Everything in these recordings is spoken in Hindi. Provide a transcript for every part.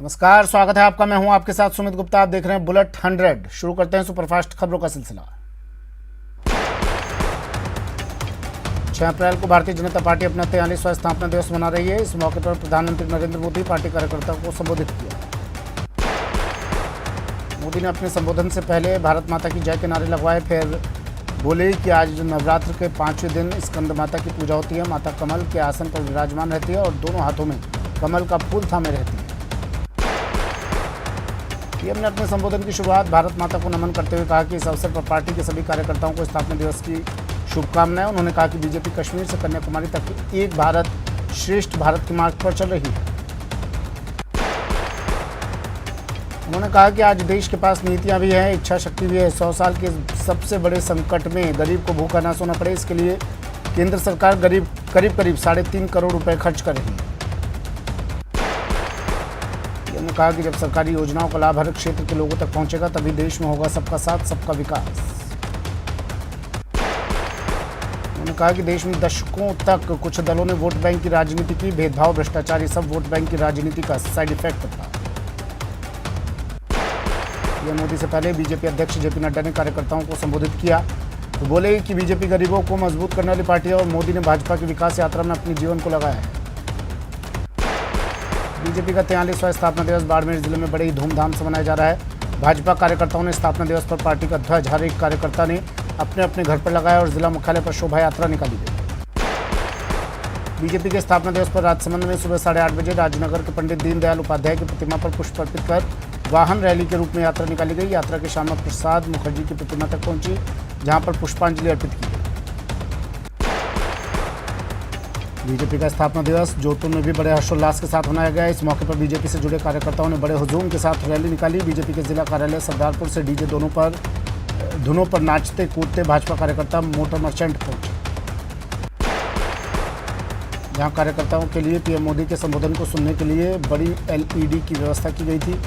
नमस्कार, स्वागत है आपका। मैं हूं आपके साथ सुमित गुप्ता। आप देख रहे हैं बुलेट 100। शुरू करते हैं सुपरफास्ट खबरों का सिलसिला। 6 अप्रैल को भारतीय जनता पार्टी अपना 43वां स्थापना दिवस मना रही है। इस मौके पर प्रधानमंत्री नरेंद्र मोदी पार्टी कार्यकर्ताओं को संबोधित किया। मोदी ने अपने संबोधन से पहले भारत माता की जय के नारे लगवाए। फिर बोले कि आज नवरात्र के 5वें दिन स्कंद माता की पूजा होती है। माता कमल के आसन पर विराजमान रहती है और दोनों हाथों में कमल का फूल थामे रहती है। पीएम ने अपने संबोधन की शुरुआत भारत माता को नमन करते हुए कहा कि इस अवसर पर पार्टी के सभी कार्यकर्ताओं को स्थापना दिवस की शुभकामनाएं। उन्होंने कहा कि बीजेपी कश्मीर से कन्याकुमारी तक एक भारत श्रेष्ठ भारत के मार्ग पर चल रही है। उन्होंने कहा कि आज देश के पास नीतियां भी हैं, इच्छा शक्ति भी है। 100 साल के सबसे बड़े संकट में गरीब को भूखा ना सोना पड़े, इसके लिए केंद्र सरकार करीब 3.5 करोड़ रुपए खर्च कर रही है। उन्होंने कहा कि जब सरकारी योजनाओं का लाभ हर क्षेत्र के लोगों तक पहुंचेगा तभी देश में होगा सबका साथ सबका विकास। उन्होंने कहा कि देश में दशकों तक कुछ दलों ने वोट बैंक की राजनीति की। भेदभाव, भ्रष्टाचार, ये सब वोट बैंक की राजनीति का साइड इफेक्ट था। पीएम मोदी से पहले बीजेपी अध्यक्ष जेपी नड्डा ने कार्यकर्ताओं को संबोधित किया तो बोले कि बीजेपी गरीबों को मजबूत करने वाली पार्टी है और मोदी ने भाजपा की विकास यात्रा में अपने जीवन को लगाया है। बीजेपी का 43वां स्थापना दिवस बाड़मेर जिले में बड़े ही धूमधाम से मनाया जा रहा है। भाजपा कार्यकर्ताओं ने स्थापना दिवस पर पार्टी का ध्वज हर एक कार्यकर्ता ने अपने अपने घर पर लगाया और जिला मुख्यालय पर शोभा यात्रा निकाली गई। बीजेपी के स्थापना दिवस पर राजसमंद में सुबह 8:30 बजे राजनगर के पंडित दीनदयाल उपाध्याय की प्रतिमा पर पुष्प अर्पित कर वाहन रैली के रूप में यात्रा निकाली गई। यात्रा की श्यामा प्रसाद मुखर्जी की प्रतिमा तक पहुंची, जहां पर पुष्पांजलि अर्पित की गई। बीजेपी का स्थापना दिवस जोधपुर में भी बड़े हर्षोल्लास के साथ मनाया गया। इस मौके पर बीजेपी से जुड़े कार्यकर्ताओं ने बड़े हुजूम के साथ रैली निकाली। बीजेपी के जिला कार्यालय सरदारपुर से डीजे धुनों पर नाचते कूदते भाजपा कार्यकर्ता मोटर मर्चेंट पहुंचे, जहां कार्यकर्ताओं के लिए पीएम मोदी के संबोधन को सुनने के लिए बड़ी एलईडी की व्यवस्था की गई थी।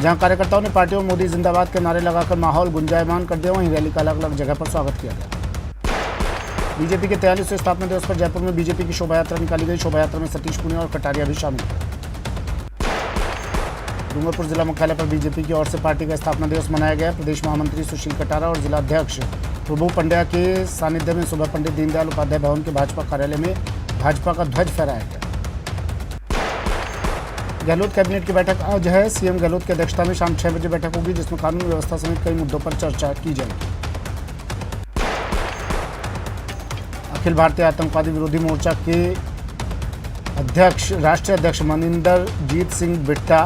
जहां कार्यकर्ताओं ने पार्टी और मोदी जिंदाबाद के नारे लगाकर माहौल गुंजायमान कर दिया। वहीं रैली का अलग अलग जगह पर स्वागत किया गया। बीजेपी के 43वें स्थापना दिवस पर जयपुर में बीजेपी की शोभा यात्रा निकाली गई। शोभा यात्रा में सतीश पुनिया और कटारिया भी शामिल हुए। डूंगरपुर जिला मुख्यालय पर बीजेपी की ओर से पार्टी का स्थापना दिवस मनाया गया। प्रदेश महामंत्री सुशील कटारा और जिला अध्यक्ष प्रभु पंड्या के सानिध्य में सुबह पंडित दीनदयाल उपाध्याय भवन के भाजपा कार्यालय में भाजपा का ध्वज फहराया गया। गहलोत कैबिनेट की बैठक आज है। सीएम गहलोत की अध्यक्षता में शाम 6 बजे बैठक होगी, जिसमें कानून व्यवस्था समेत कई मुद्दों पर चर्चा की जाएगी। अखिल भारतीय आतंकवादी विरोधी मोर्चा के राष्ट्रीय अध्यक्ष मनिंदर जीत सिंह बिट्टा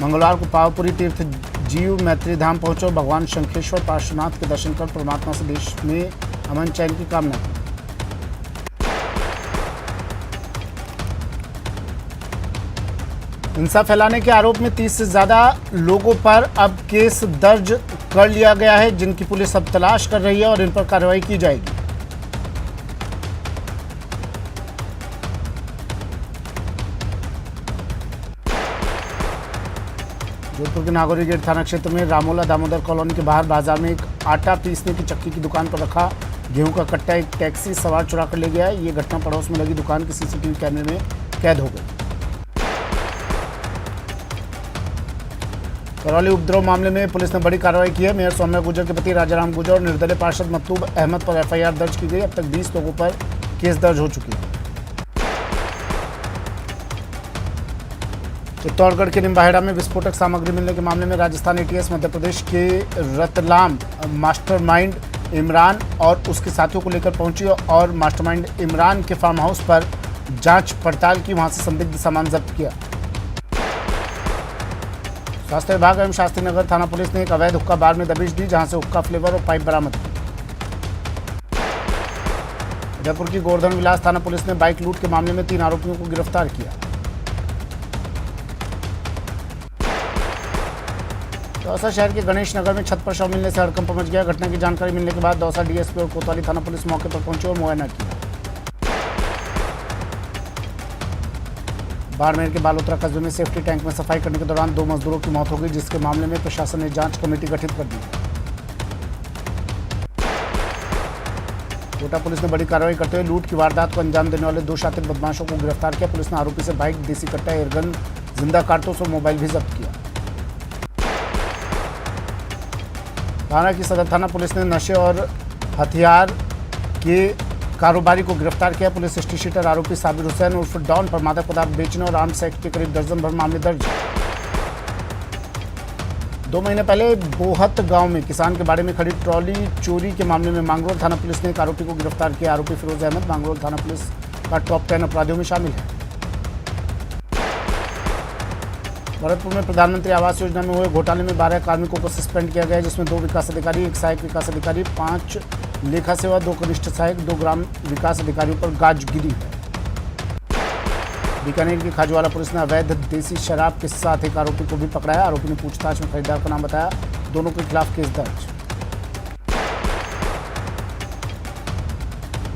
मंगलवार को पावपुरी तीर्थ जीव मैत्री धाम पहुंचे और भगवान शंखेश्वर पार्श्वनाथ के दर्शन कर परमात्मा से देश में अमन चैन की कामना की। हिंसा फैलाने के आरोप में 30 से ज्यादा लोगों पर अब केस दर्ज कर लिया गया है, जिनकी पुलिस अब तलाश कर रही है और इन पर कार्रवाई की जाएगी। जोधपुर के नागौरी गेट थाना क्षेत्र में रामोला दामोदर कॉलोनी के बाहर बाजार में एक आटा पीसने की चक्की की दुकान पर रखा गेहूं का कट्टा एक टैक्सी सवार चुरा कर ले गया। ये घटना पड़ोस में लगी दुकान के सीसीटीवी कैमरे में कैद हो गई। करौली उपद्रव मामले में पुलिस ने बड़ी कार्रवाई की है। मेयर सौम्या गुर्जर के पति राजाराम गुर्जर और निर्दलीय पार्षद मतलूब अहमद पर एफआईआर दर्ज की गई। अब तक 20 लोगों पर केस दर्ज हो चुकी है। चित्तौड़गढ़ के निम्बाहेड़ा में विस्फोटक सामग्री मिलने के मामले में राजस्थान एटीएस मध्य प्रदेश के रतलाम मास्टरमाइंड इमरान और उसके साथियों को लेकर पहुंची और मास्टरमाइंड इमरान के फार्म हाउस पर जांच पड़ताल की। वहां से संदिग्ध सामान जब्त किया। स्वास्थ्य विभाग एवं शास्त्री नगर थाना पुलिस ने एक अवैध हुक्का बार में दबिश दी, जहां से हुक्का फ्लेवर और पाइप बरामद की। उदयपुर की गोवर्धन विलास थाना पुलिस ने बाइक लूट के मामले में 3 आरोपियों को गिरफ्तार किया। दौसा शहर के गणेश नगर में छत पर शव मिलने से हड़कंप मच गया। घटना की जानकारी मिलने के बाद दौसा डीएसपी और कोतवाली थाना पुलिस मौके पर पहुंचे और मुआयना किया। बाड़मेर के बालोतरा कस्बे में सेफ्टी टैंक में सफाई करने के दौरान 2 मजदूरों की मौत हो गई, जिसके मामले में प्रशासन ने जांच कमेटी गठित कर दी है। कोटा पुलिस ने बड़ी कार्रवाई करते हुए लूट की वारदात को अंजाम देने वाले 2 शातिर बदमाशों को गिरफ्तार किया। पुलिस ने आरोपी से बाइक, देसी कट्टा, एयरगन जिंदा कारतूस और मोबाइल भी जब्त किया। थाना की सदर थाना पुलिस ने नशे और हथियार के कारोबारी को गिरफ्तार किया। पुलिस स्टेट शीटर आरोपी साबिर हुसैन उर्फ डॉन पर मादक पदार्थ बेचने और आर्म्स एक्ट के करीब दर्जन भर मामले दर्ज हैं। 2 महीने पहले बोहत गांव में किसान के बाड़े में खड़ी ट्रॉली चोरी के मामले में मांगरोल थाना पुलिस ने एक आरोपी को गिरफ्तार किया। आरोपी फिरोज अहमद मांगरोल थाना पुलिस का टॉप 10 अपराधियों में शामिल है। भरतपुर में प्रधानमंत्री आवास योजना में हुए घोटाले में 12 कार्मिकों को सस्पेंड किया गया, जिसमें 2 विकास अधिकारी, 1 सहायक विकास अधिकारी, 5 लेखा सेवा, 2 कनिष्ठ सहायक, 2 ग्राम विकास अधिकारियों पर गाजगिरी है। बीकानेर की खाजूवाला पुलिस ने अवैध देसी शराब के साथ एक आरोपी को भी पकड़ा है। आरोपी ने पूछताछ में खरीदार का नाम बताया। दोनों के खिलाफ केस दर्ज।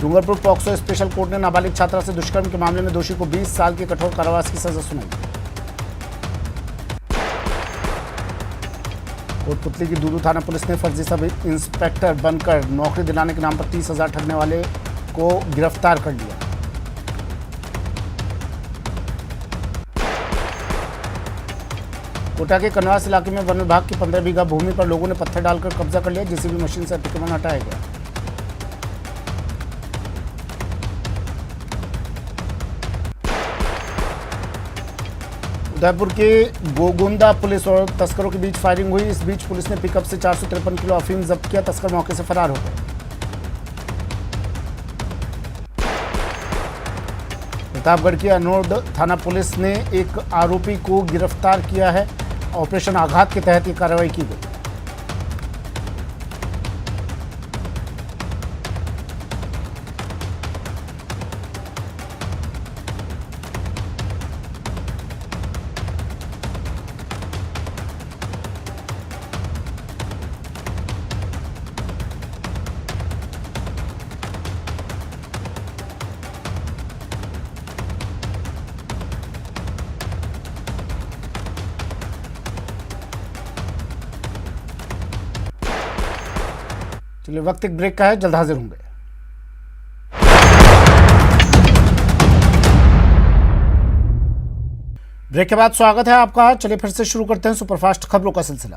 डूंगरपुर पॉक्सो स्पेशल कोर्ट ने नाबालिग छात्रा से दुष्कर्म के मामले में दोषी को 20 साल के कठोर कारावास की सजा सुनाई। कोटपुतली की दूदू थाना पुलिस ने फर्जी सब इंस्पेक्टर बनकर नौकरी दिलाने के नाम पर 30,000 ठगने वाले को गिरफ्तार कर लिया। कोटा के कनवास इलाके में वन विभाग की 15 बीघा भूमि पर लोगों ने पत्थर डालकर कब्जा कर लिया। जेसीबी मशीन से अतिक्रमण हटाया गया। उदयपुर के गोगुंदा पुलिस और तस्करों के बीच फायरिंग हुई। इस बीच पुलिस ने पिकअप से 453 किलो अफीम जब्त किया। तस्कर मौके से फरार हो गए। प्रतापगढ़ की अनोद थाना पुलिस ने एक आरोपी को गिरफ्तार किया है। ऑपरेशन आघात के तहत ये कार्रवाई की गई। चलिए वक्त एक ब्रेक का है, जल्द हाजिर होंगे। ब्रेक के बाद स्वागत है आपका। चलिए फिर से शुरू करते हैं सुपरफास्ट खबरों का सिलसिला।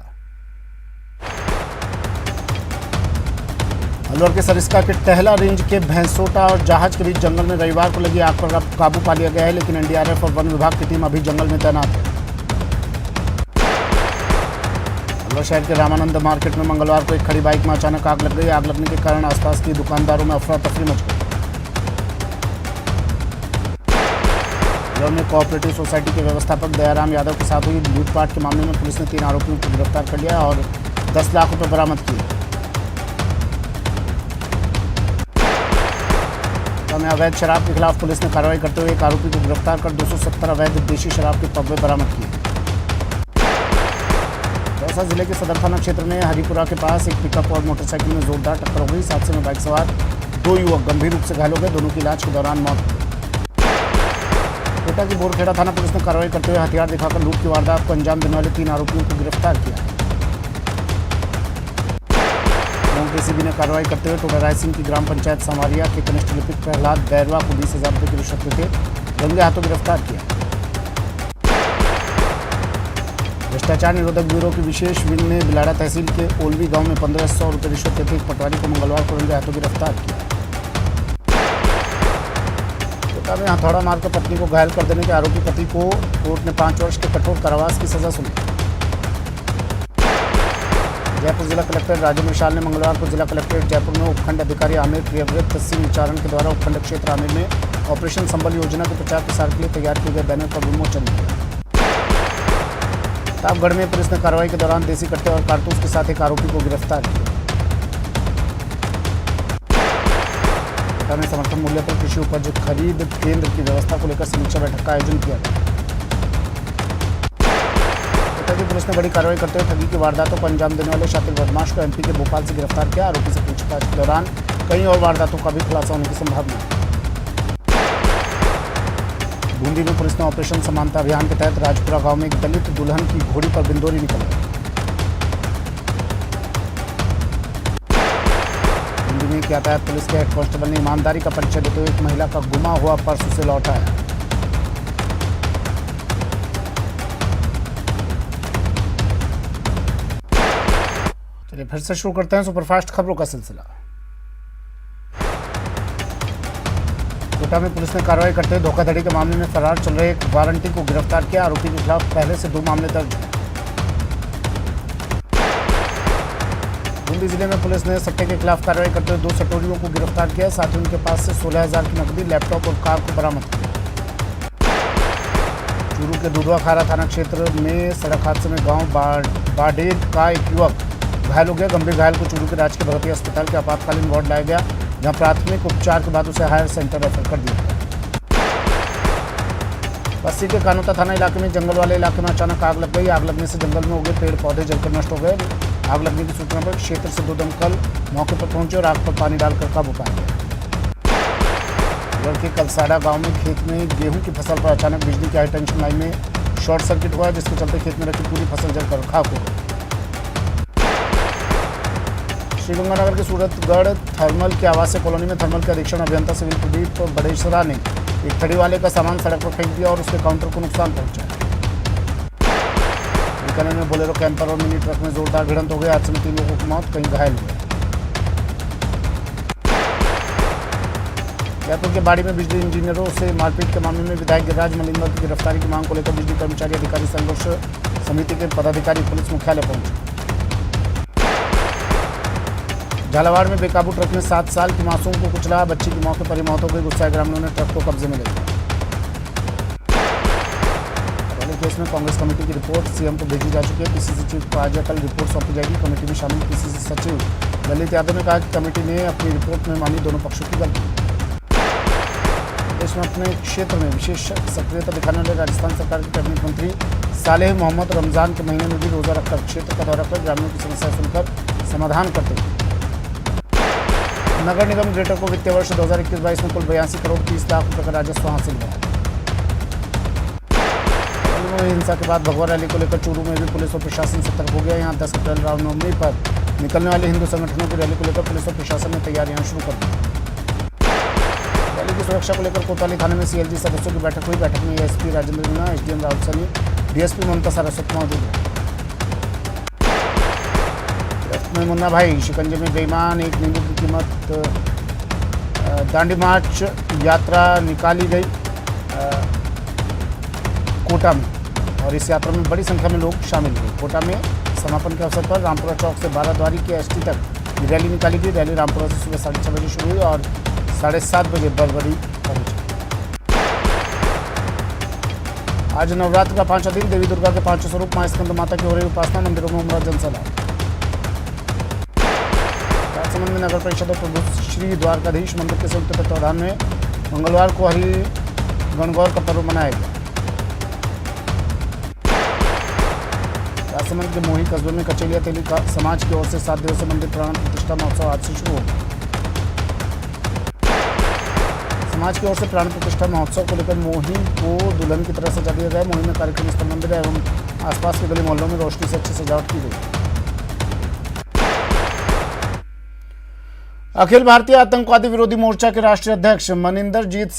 अलवर के सरिस्का के टहला रेंज के भैंसोटा और जहाज के बीच जंगल में रविवार को लगी आग पर काबू पा लिया गया है, लेकिन एनडीआरएफ और वन विभाग की टीम अभी जंगल में तैनात है। शहर के रामानंद मार्केट में मंगलवार को एक खड़ी बाइक में अचानक आग लग गई। आग लगने के कारण आसपास की दुकानदारों में अफरा तफरी मच गई। अलवर में कोऑपरेटिव सोसाइटी के व्यवस्थापक दयाराम यादव के साथ हुई लूटपाट के मामले में पुलिस ने 3 आरोपियों को गिरफ्तार कर लिया और 10 लाख रुपए बरामद किए। में अवैध शराब के खिलाफ पुलिस ने कार्रवाई करते हुए एक आरोपी को गिरफ्तार कर 270 अवैध देशी शराब के पब्बे बरामद किए। दौसा जिले के सदर थाना क्षेत्र में हरिपुरा के पास एक पिकअप और मोटरसाइकिल में जोरदार टक्कर हो गई। इस हादसे में बाइक सवार 2 युवक गंभीर रूप से घायल हो गए। दोनों की इलाज के दौरान मौत हो गई। कोटा की बोरखेड़ा थाना पुलिस ने कार्रवाई करते हुए हथियार दिखाकर लूट की वारदात को अंजाम देने वाले 3 आरोपियों को गिरफ्तार किया है। एसीबी ने कार्रवाई करते हुए टोडा राय सिंह की ग्राम पंचायत संवारिया के कनिष्ठ लिपिक प्रहलाद बैरवा को 20,000 रुपये की रिश्वत देते रंगे हाथों गिरफ्तार किया। भ्रष्टाचार निरोधक ब्यूरो की विशेष विंग ने बिलाड़ा तहसील के ओलवी गांव में 1,500 रुपये रिश्वत देते एक पटवारी को मंगलवार को रंगे हाथों गिरफ्तार किया। कोटा में हथौड़ा मारकर पत्नी को घायल कर देने के आरोपी पति को कोर्ट ने 5 वर्ष के कठोर कारावास की सजा सुनाई। जयपुर जिला कलेक्टर राजेंद्र विशाल ने मंगलवार को जिला कलेक्ट्रेट जयपुर में उपखंड अधिकारी आमिर प्रियव्रत सिंह विचारण के द्वारा उपखंड क्षेत्र आमिर में ऑपरेशन संबल योजना के प्रचार प्रसार के लिए तैयार किए गए बैनर का विमोचन किया। प्रतापगढ़ में पुलिस ने कार्रवाई के दौरान देसी कट्टे और कारतूस के साथ एक आरोपी को गिरफ्तार किया। में समर्थन मूल्य पर कृषि उपज खरीद केंद्र की व्यवस्था को लेकर समीक्षा बैठक का आयोजन किया गया। पुलिस ने बड़ी कार्रवाई करते हुए ठगी की वारदातों को अंजाम देने वाले शातिर बदमाश को एमपी के भोपाल से गिरफ्तार किया। आरोपी से पूछताछ के दौरान कई और वारदातों का भी खुलासा होने की संभावना है। बूंदी में पुलिस ने ऑपरेशन समानता अभियान के तहत राजपुरा गांव में एक दलित दुल्हन की घोड़ी पर बिंदोरी निकलवाई। बूंदी में यातायात पुलिस के हेड कांस्टेबल ने ईमानदारी का परिचय देते हुए एक महिला का गुमा हुआ पर्स उसे लौटाया। चलिए फिर से शुरू करते हैं सुपरफास्ट खबरों का सिलसिला। कोटा में पुलिस ने कार्रवाई करते हुए धोखाधड़ी के मामले में फरार चल रहे एक वारंटी को गिरफ्तार किया। आरोपी के खिलाफ पहले से 2 मामले दर्ज हैं। बूंदी जिले में पुलिस ने सट्टे के खिलाफ कार्रवाई करते हुए 2 सटोरियों को गिरफ्तार किया। साथ ही उनके पास से 16,000 की नकदी, लैपटॉप और कार को बरामद किया। चूरू के दुधवा खारा थाना क्षेत्र में सड़क हादसे में गांव बाडेट का एक युवक घायल हो गया। गंभीर घायल को चूरू के राजकीय भगवती अस्पताल के आपातकालीन वार्ड लाया गया, जहां प्राथमिक उपचार के बाद उसे हायर सेंटर रेफर कर दिया गया। बस्ती के कानोता थाना इलाके में जंगल वाले इलाके में अचानक आग लग गई। आग लगने से जंगल में उगे पेड़ पौधे जलकर नष्ट हो गए। आग लगने की सूचना पर क्षेत्र से 2 दमकल मौके पर पहुंचे और आग पर पानी डालकर काबू पाया गया। के कलसाड़ा गांव में खेत में गेहूं की फसल पर अचानक बिजली की हाई टेंशन लाइन में शॉर्ट सर्किट हुआ, जिसके चलते खेत में रखी पूरी फसल जलकर खाक हो गई। श्रीगंगानगर के सूरतगढ़ थर्मल के आवासीय कॉलोनी में थर्मल के अधीक्षण अभियंता सिविल प्रदीप बड़ेसरा ने एक खड़ी वाले का सामान सड़क पर फेंक दिया और उसके काउंटर को नुकसान पहुंचा। बीकानेर में बोलेरो कैंपर और मिनी ट्रक में जोरदार भिड़ंत हो गई। हादसे में 3 लोगों की मौत, कई घायल हुए। जयपुर के बाड़ी में बिजली इंजीनियरों से मारपीट के मामले में विधायक गिरिराज मलिंगा की गिरफ्तारी की मांग को लेकर बिजली कर्मचारी अधिकारी संघर्ष समिति के पदाधिकारी पुलिस मुख्यालय पहुंचे। झालावाड़ में बेकाबू ट्रक ने 7 साल की मासूम को कुचला, बच्ची की मौके पर ही मौत हो गई। गुस्साए ग्रामीणों ने ट्रक को कब्जे में ले लिया। केस में कांग्रेस कमेटी की रिपोर्ट सीएम को भेजी जा चुकी है। पीसीसी चीफ को आज या कल रिपोर्ट सौंपी जाएगी। कमेटी में शामिल पीसीसी सचिव ललित यादव ने कहा कि कमेटी ने अपनी रिपोर्ट में मानी दोनों पक्षों की गलती। देश में अपने क्षेत्र में विशेष सक्रियता दिखाने वाले राजस्थान सरकार के कैबिनेट मंत्री सालेह मोहम्मद रमजान के महीने में भी रोजा रखकर क्षेत्र का दौरा कर ग्रामीणों की समस्या सुनकर समाधान करते हैं। नगर निगम ग्रेटर को वित्तीय वर्ष 2021-22 में कुल 82 करोड़ 30 लाख रुपए का राजस्व हासिल हुआ है। हिंसा के बाद भगवा रैली को लेकर चूरू में भी पुलिस और प्रशासन सतर्क हो गया। यहाँ 10 अप्रैल रामनवमी पर निकलने वाले हिंदू संगठनों की रैली को लेकर पुलिस और प्रशासन ने तैयारियां शुरू कर दी। रैली की सुरक्षा को लेकर कोतवाली थाने में सीएलजी सदस्यों की बैठक हुई। बैठक में SP Rajendra Meena, SDM Rahul Sunny, DSP Mamta Saraswat मौजूद रहे। मुन्ना भाई शिकंजे में बेईमान, एक नींबू की कीमत। दांडी मार्च यात्रा निकाली गई कोटा में और इस यात्रा में बड़ी संख्या में लोग शामिल हुए। कोटा में समापन के अवसर पर रामपुरा चौक से बाराद्वारी के एसटी तक रैली निकाली गई। रैली रामपुरा से सुबह 6:30 बजे शुरू हुई और 7:30 बजे बरबड़ी पहुंची। आज नवरात्र का 5वां दिन। देवी दुर्गा के 5 स्वरूप मां स्कंद माता की हो रही उपासना। मंदिरों में उमड़ा जनसैलाब। राजसमंद में नगर परिषद और प्रभु श्री द्वारकाधीश मंदिर के संयुक्त तत्वाधान में मंगलवार को हरि गणगौर का पर्व मनाया गया। राजसमंद के मोही कस्बे में कचेलिया तेली समाज की ओर से 7 दिवसीय मंदिर प्राण प्रतिष्ठा महोत्सव आज से शुरू होगा। समाज की ओर से प्राण प्रतिष्ठा महोत्सव को लेकर मोही को दुल्हन की तरह सजा दिया गया। मोही में कार्यक्रम स्थल मंदिर एवं आसपास के गली मोहल्लों में रोशनी से अच्छी सजावट की गई। अखिल भारतीय आतंकवादी विरोधी मोर्चा के राष्ट्रीय अध्यक्ष मनिंदर जीत